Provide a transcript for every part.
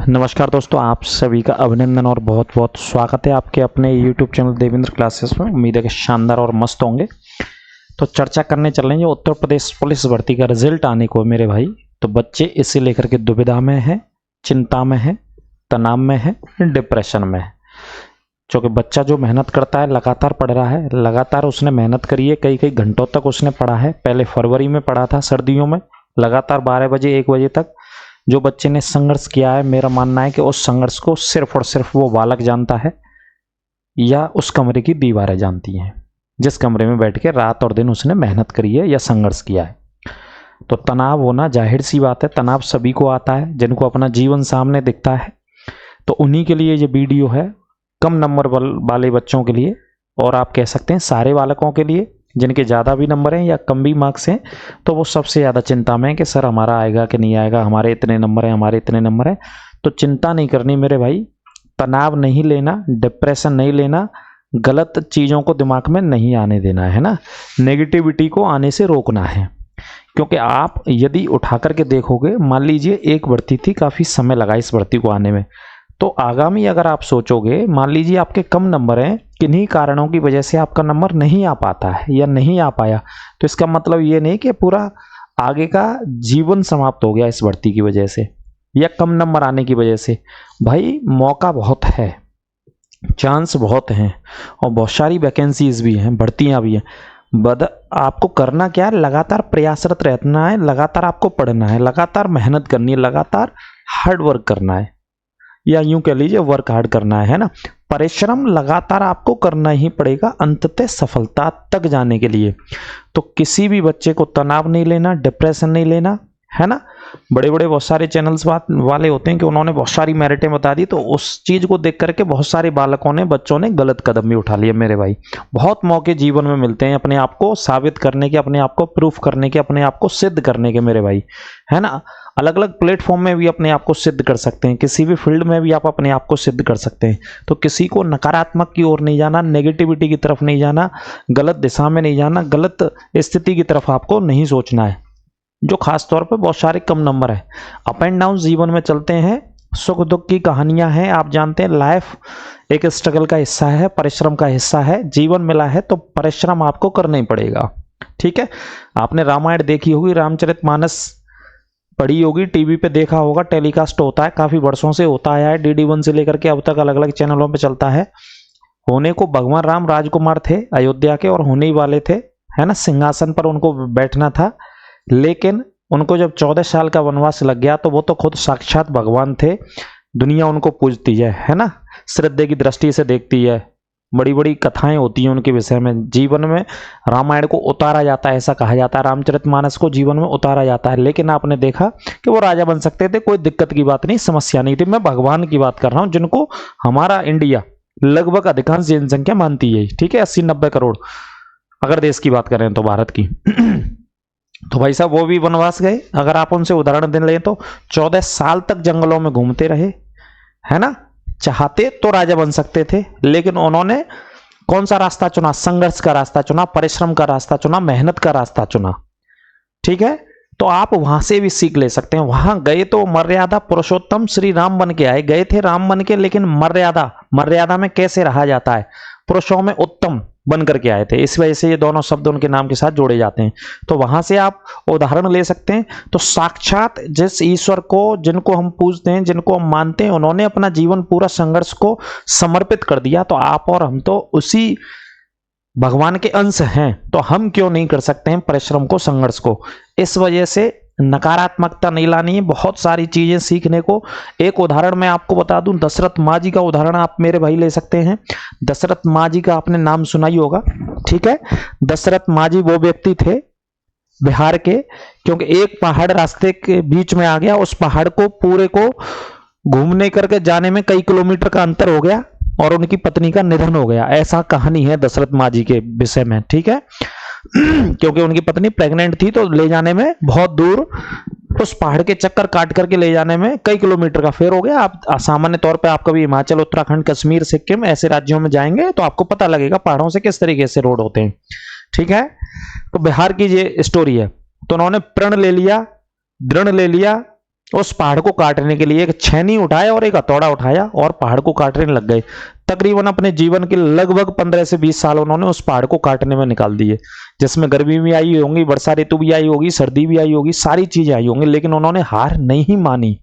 नमस्कार दोस्तों, आप सभी का अभिनंदन और बहुत बहुत स्वागत है आपके अपने YouTube चैनल देवेंद्र क्लासेस में। उम्मीद है कि शानदार और मस्त होंगे। तो चर्चा करने चल रहे हैं उत्तर प्रदेश पुलिस भर्ती का रिजल्ट आने को मेरे भाई। तो बच्चे इसे लेकर के दुविधा में हैं, चिंता में हैं, तनाव में हैं, डिप्रेशन में है। क्योंकि बच्चा जो मेहनत करता है, लगातार पढ़ रहा है, लगातार उसने मेहनत करी है, कई कई घंटों तक उसने पढ़ा है। पहले फरवरी में पढ़ा था, सर्दियों में लगातार 12 बजे 1 बजे तक जो बच्चे ने संघर्ष किया है, मेरा मानना है कि उस संघर्ष को सिर्फ और सिर्फ वो बालक जानता है या उस कमरे की दीवारें जानती हैं, जिस कमरे में बैठ के रात और दिन उसने मेहनत करी है या संघर्ष किया है। तो तनाव होना जाहिर सी बात है, तनाव सभी को आता है जिनको अपना जीवन सामने दिखता है। तो उन्हीं के लिए ये वीडियो है, कम नंबर वाले बच्चों के लिए, और आप कह सकते हैं सारे बालकों के लिए जिनके ज़्यादा भी नंबर हैं या कम भी मार्क्स हैं। तो वो सबसे ज़्यादा चिंता में है कि सर हमारा आएगा कि नहीं आएगा, हमारे इतने नंबर हैं, हमारे इतने नंबर हैं। तो चिंता नहीं करनी मेरे भाई, तनाव नहीं लेना, डिप्रेशन नहीं लेना, गलत चीज़ों को दिमाग में नहीं आने देना है ना, नेगेटिविटी को आने से रोकना है। क्योंकि आप यदि उठा करके देखोगे, मान लीजिए एक भर्ती थी, काफ़ी समय लगा इस भर्ती को आने में, तो आगामी अगर आप सोचोगे, मान लीजिए आपके कम नंबर हैं, किन्हीं कारणों की वजह से आपका नंबर नहीं आ पाता है या नहीं आ पाया, तो इसका मतलब ये नहीं कि पूरा आगे का जीवन समाप्त हो गया इस भर्ती की वजह से या कम नंबर आने की वजह से। भाई मौका बहुत है, चांस बहुत हैं और बहुत सारी वैकेंसीज भी हैं, भर्तियां भी हैं। आपको करना क्या है, लगातार प्रयासरत रहना है, लगातार आपको पढ़ना है, लगातार मेहनत करनी है, लगातार हार्ड वर्क करना है, या यूं कह लीजिए वर्क हार्ड करना है ना। परिश्रम लगातार आपको करना ही पड़ेगा अंततः सफलता तक जाने के लिए। तो किसी भी बच्चे को तनाव नहीं लेना, डिप्रेशन नहीं लेना, है ना। बड़े बड़े बहुत सारे चैनल्स वाले होते हैं कि उन्होंने बहुत सारी मेरिटें बता दी, तो उस चीज़ को देख करके बहुत सारे बालकों ने, बच्चों ने गलत कदम भी उठा लिए मेरे भाई। बहुत मौके जीवन में मिलते हैं अपने आप को साबित करने के, अपने आप को प्रूफ करने के, अपने आप को सिद्ध करने के मेरे भाई, है ना। अलग अलग प्लेटफॉर्म में भी अपने आप को सिद्ध कर सकते हैं, किसी भी फील्ड में भी आप अपने आप को सिद्ध कर सकते हैं। तो किसी को नकारात्मक की ओर नहीं जाना, नेगेटिविटी की तरफ नहीं जाना, गलत दिशा में नहीं जाना, गलत स्थिति की तरफ आपको नहीं सोचना है। जो खास तौर पे बहुत सारे कम नंबर है, अप एंड डाउन जीवन में चलते हैं, सुख दुख की कहानियां हैं। आप जानते हैं लाइफ एक स्ट्रगल का हिस्सा है, परिश्रम का हिस्सा है। जीवन मिला है तो परिश्रम आपको करना ही पड़ेगा, ठीक है। आपने रामायण देखी होगी, रामचरितमानस पढ़ी होगी, टीवी पे देखा होगा, टेलीकास्ट होता है, काफी वर्षों से होता आया है, DD1 से लेकर के अब तक अलग अलग चैनलों पे चलता है। होने को भगवान राम राजकुमार थे अयोध्या के, और होने ही वाले थे, है ना, सिंहासन पर उनको बैठना था। लेकिन उनको जब 14 साल का वनवास लग गया, तो वो तो खुद साक्षात भगवान थे, दुनिया उनको पूजती है ना, श्रद्धे की दृष्टि से देखती है, बड़ी बड़ी कथाएं होती हैं उनके विषय में। जीवन में रामायण को उतारा जाता है, ऐसा कहा जाता है, रामचरितमानस को जीवन में उतारा जाता है। लेकिन आपने देखा कि वो राजा बन सकते थे, कोई दिक्कत की बात नहीं, समस्या नहीं थी। मैं भगवान की बात कर रहा हूं, जिनको हमारा इंडिया लगभग अधिकांश जनसंख्या मानती है, ठीक है, 80-90 करोड़ अगर देश की बात करें तो, भारत की। तो भाई साहब वो भी वनवास गए। अगर आप उनसे उदाहरण दे लें तो 14 साल तक जंगलों में घूमते रहे, है ना। चाहते तो राजा बन सकते थे, लेकिन उन्होंने कौन सा रास्ता चुना? संघर्ष का रास्ता चुना, परिश्रम का रास्ता चुना, मेहनत का रास्ता चुना, ठीक है। तो आप वहां से भी सीख ले सकते हैं। वहां गए तो मर्यादा पुरुषोत्तम श्री राम बन के आए, गए थे राम बन के, लेकिन मर्यादा में कैसे रहा जाता है, पुरुषों में उत्तम बन करके आए थे। इस वजह से ये दोनों शब्द उनके नाम के साथ जोड़े जाते हैं। तो वहां से आप उदाहरण ले सकते हैं। तो साक्षात जिस ईश्वर को, जिनको हम पूजते हैं, जिनको हम मानते हैं, उन्होंने अपना जीवन पूरा संघर्ष को समर्पित कर दिया। तो आप और हम तो उसी भगवान के अंश हैं, तो हम क्यों नहीं कर सकते हैं परिश्रम को, संघर्ष को। इस वजह से नकारात्मकता नहीं लानी है, बहुत सारी चीजें सीखने को। एक उदाहरण मैं आपको बता दूं, दशरथ माँ जी का उदाहरण आप मेरे भाई ले सकते हैं। दशरथ माँ जी का आपने नाम सुना ही होगा, ठीक है। दशरथ माँ जी वो व्यक्ति थे बिहार के, क्योंकि एक पहाड़ रास्ते के बीच में आ गया, उस पहाड़ को पूरे को घूमने करके जाने में कई किलोमीटर का अंतर हो गया और उनकी पत्नी का निधन हो गया। ऐसा कहानी है दशरथ माँ जी के विषय में, ठीक है। क्योंकि उनकी पत्नी प्रेग्नेंट थी, तो ले जाने में बहुत दूर, उस पहाड़ के चक्कर काट करके ले जाने में कई किलोमीटर का फेर हो गया। आप सामान्य तौर पे आप कभी हिमाचल, उत्तराखंड, कश्मीर, सिक्किम ऐसे राज्यों में जाएंगे तो आपको पता लगेगा पहाड़ों से किस तरीके से रोड होते हैं, ठीक है। तो बिहार की ये स्टोरी है। तो उन्होंने प्रण ले लिया, दृढ़ ले लिया उस पहाड़ को काटने के लिए एक छेनी उठाया और एक हथौड़ा उठाया और पहाड़ को काटने लग गए। तकरीबन अपने जीवन के लगभग 15 से 20 साल उन्होंने उस पहाड़ को काटने में निकाल दिए, जिसमें गर्मी भी आई होंगी, वर्षा ऋतु भी आई होगी, सर्दी भी आई होगी, सारी चीजें आई होंगी, लेकिन उन्होंने हार नहीं मानी।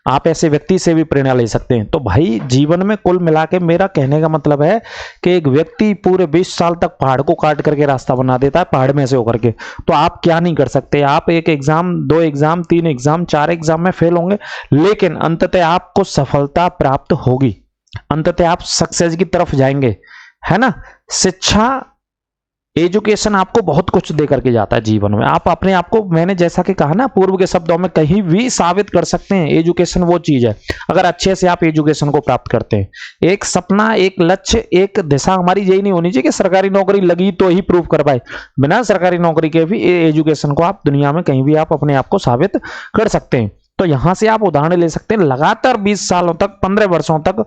आप ऐसे व्यक्ति से भी प्रेरणा ले सकते हैं। तो भाई जीवन में कुल मिला के मेरा कहने का मतलब है कि एक व्यक्ति पूरे 20 साल तक पहाड़ को काट करके रास्ता बना देता है, पहाड़ में से होकर के, तो आप क्या नहीं कर सकते। आप एक एग्जाम, 2 एग्जाम, 3 एग्जाम, 4 एग्जाम में फेल होंगे, लेकिन अंततः आपको सफलता प्राप्त होगी, अंततः आप सक्सेस की तरफ जाएंगे, है ना। शिक्षा, एजुकेशन आपको बहुत कुछ दे करके जाता है जीवन में। आप अपने आप को, मैंने जैसा कि कहा ना पूर्व के शब्दों में, कहीं भी साबित कर सकते हैं। एजुकेशन वो चीज है, अगर अच्छे से आप एजुकेशन को प्राप्त करते हैं। एक सपना, एक लक्ष्य, एक दिशा हमारी यही नहीं होनी चाहिए कि सरकारी नौकरी लगी तो ही प्रूव कर पाए। बिना सरकारी नौकरी के भी एजुकेशन को आप दुनिया में कहीं भी आप अपने आप को साबित कर सकते हैं। तो यहां से आप उदाहरण ले सकते हैं। लगातार 20 सालों तक, 15 वर्षों तक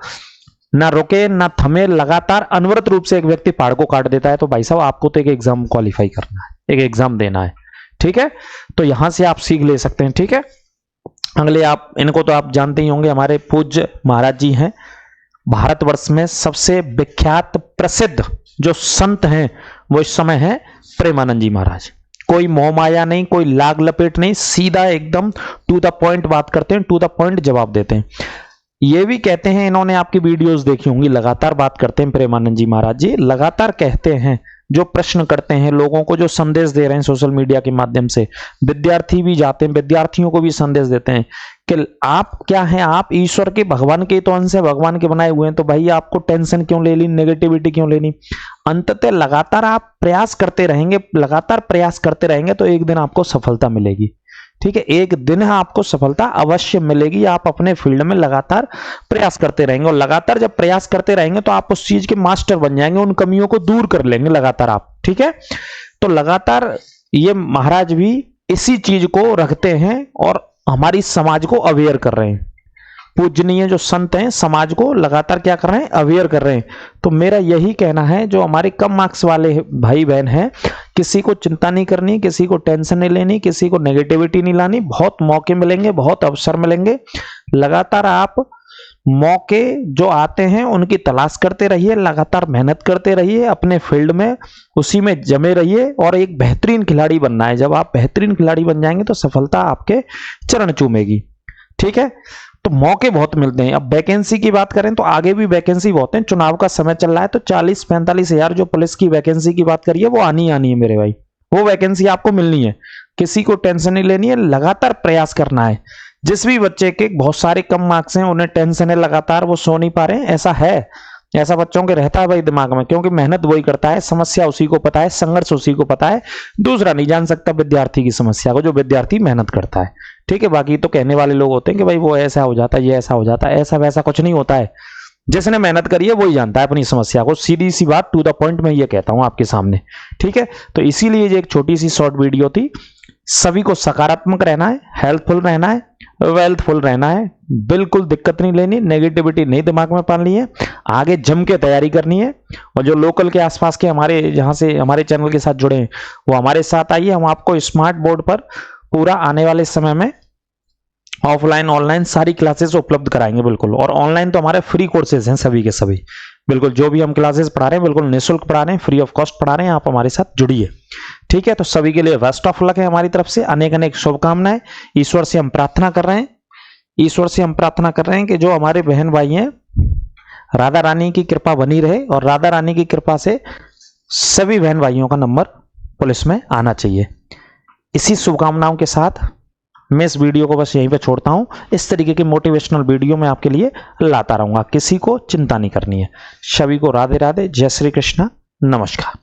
ना रुके ना थमे, लगातार अनवरत रूप से एक व्यक्ति पहाड़ को काट देता है, तो भाई साहब आपको तो एक एग्जाम क्वालिफाई करना है, एक एग्जाम देना है, ठीक है। तो यहां से आप सीख ले सकते हैं, ठीक है। अगले, आप इनको तो आप जानते ही होंगे, हमारे पूज्य महाराज जी हैं। भारतवर्ष में सबसे विख्यात प्रसिद्ध जो संत हैं वो इस समय है प्रेमानंद जी महाराज। कोई मोह माया नहीं, कोई लाग लपेट नहीं, सीधा एकदम टू द पॉइंट बात करते हैं, टू द पॉइंट जवाब देते हैं। ये भी कहते हैं, इन्होंने आपकी वीडियोस देखी होंगी, लगातार बात करते हैं प्रेमानंद जी महाराज जी, लगातार कहते हैं, जो प्रश्न करते हैं लोगों को, जो संदेश दे रहे हैं सोशल मीडिया के माध्यम से, विद्यार्थी भी जाते हैं, विद्यार्थियों को भी संदेश देते हैं कि आप क्या हैं, आप ईश्वर के, भगवान के तो अंश है, भगवान के बनाए हुए हैं, तो भाई आपको टेंशन क्यों ले ली, नेगेटिविटी क्यों लेनी। अंततः लगातार आप प्रयास करते रहेंगे, लगातार प्रयास करते रहेंगे तो एक दिन आपको सफलता मिलेगी, ठीक है। एक दिन आपको सफलता अवश्य मिलेगी। आप अपने फील्ड में लगातार प्रयास करते रहेंगे, और लगातार जब प्रयास करते रहेंगे तो आप उस चीज के मास्टर बन जाएंगे, उन कमियों को दूर कर लेंगे लगातार आप, ठीक है। तो लगातार ये महाराज भी इसी चीज को रखते हैं और हमारी समाज को अवेयर कर रहे हैं। पूजनीय जो संत हैं, समाज को लगातार क्या कर रहे हैं, अवेयर कर रहे हैं। तो मेरा यही कहना है, जो हमारे कम मार्क्स वाले भाई बहन हैं, किसी को चिंता नहीं करनी, किसी को टेंशन नहीं लेनी, किसी को नेगेटिविटी नहीं लानी। बहुत मौके मिलेंगे, बहुत अवसर मिलेंगे, लगातार आप मौके जो आते हैं उनकी तलाश करते रहिए, लगातार मेहनत करते रहिए, अपने फील्ड में उसी में जमे रहिए और एक बेहतरीन खिलाड़ी बनना है। जब आप बेहतरीन खिलाड़ी बन जाएंगे तो सफलता आपके चरण चूमेगी, ठीक है। तो मौके बहुत मिलते हैं। अब वैकेंसी की बात करें तो आगे भी वैकेंसी बहुत है, चुनाव का समय चल रहा है, तो 40-45 हजार जो पुलिस की वैकेंसी की बात करिए वो आनी है मेरे भाई, वो वैकेंसी आपको मिलनी है। किसी को टेंशन नहीं लेनी है, लगातार प्रयास करना है। जिस भी बच्चे के बहुत सारे कम मार्क्स हैं, उन्हें टेंशन है, लगातार वो सो नहीं पा रहे हैं, ऐसा है, ऐसा बच्चों के रहता है भाई दिमाग में, क्योंकि मेहनत वही करता है, समस्या उसी को पता है, संघर्ष उसी को पता है, दूसरा नहीं जान सकता विद्यार्थी की समस्या को, जो विद्यार्थी मेहनत करता है, ठीक है। बाकी तो कहने वाले लोग होते हैं कि भाई वो ऐसा हो जाता है, ये ऐसा हो जाता है, ऐसा वैसा कुछ नहीं होता है। जिसने मेहनत करी है वही जानता है अपनी समस्या को, सीधी सी बात, टू द पॉइंट मैं ये कहता हूं आपके सामने, ठीक है। तो इसीलिए ये एक छोटी सी शॉर्ट वीडियो थी। सभी को सकारात्मक रहना है, हेल्पफुल रहना है, वेल्थफुल रहना है, बिल्कुल दिक्कत नहीं लेनी, नेगेटिविटी नहीं दिमाग में पालनी है, आगे जम के तैयारी करनी है। और जो लोकल के आसपास के हमारे, जहां से हमारे चैनल के साथ जुड़े हैं, वो हमारे साथ आइए, हम आपको स्मार्ट बोर्ड पर पूरा आने वाले समय में ऑफलाइन ऑनलाइन सारी क्लासेस उपलब्ध कराएंगे, बिल्कुल। और ऑनलाइन तो हमारे फ्री कोर्सेज हैं सभी के सभी, बिल्कुल। जो भी हम क्लासेस पढ़ा रहे हैं बिल्कुल निःशुल्क पढ़ा रहे हैं, फ्री ऑफ कॉस्ट पढ़ा रहे हैं, आप हमारे साथ जुड़िए, ठीक है। तो सभी के लिए बेस्ट ऑफ लक है हमारी तरफ से, अनेक अनेक शुभकामनाएं। ईश्वर से हम प्रार्थना कर रहे हैं, ईश्वर से हम प्रार्थना कर रहे हैं कि जो हमारे बहन भाई हैं, राधा रानी की कृपा बनी रहे, और राधा रानी की कृपा से सभी बहन भाइयों का नंबर पुलिस में आना चाहिए। इसी शुभकामनाओं के साथ मैं इस वीडियो को बस यहीं पे छोड़ता हूं। इस तरीके की मोटिवेशनल वीडियो मैं आपके लिए लाता रहूंगा, किसी को चिंता नहीं करनी है। सभी को राधे राधे, जय श्री कृष्णा, नमस्कार।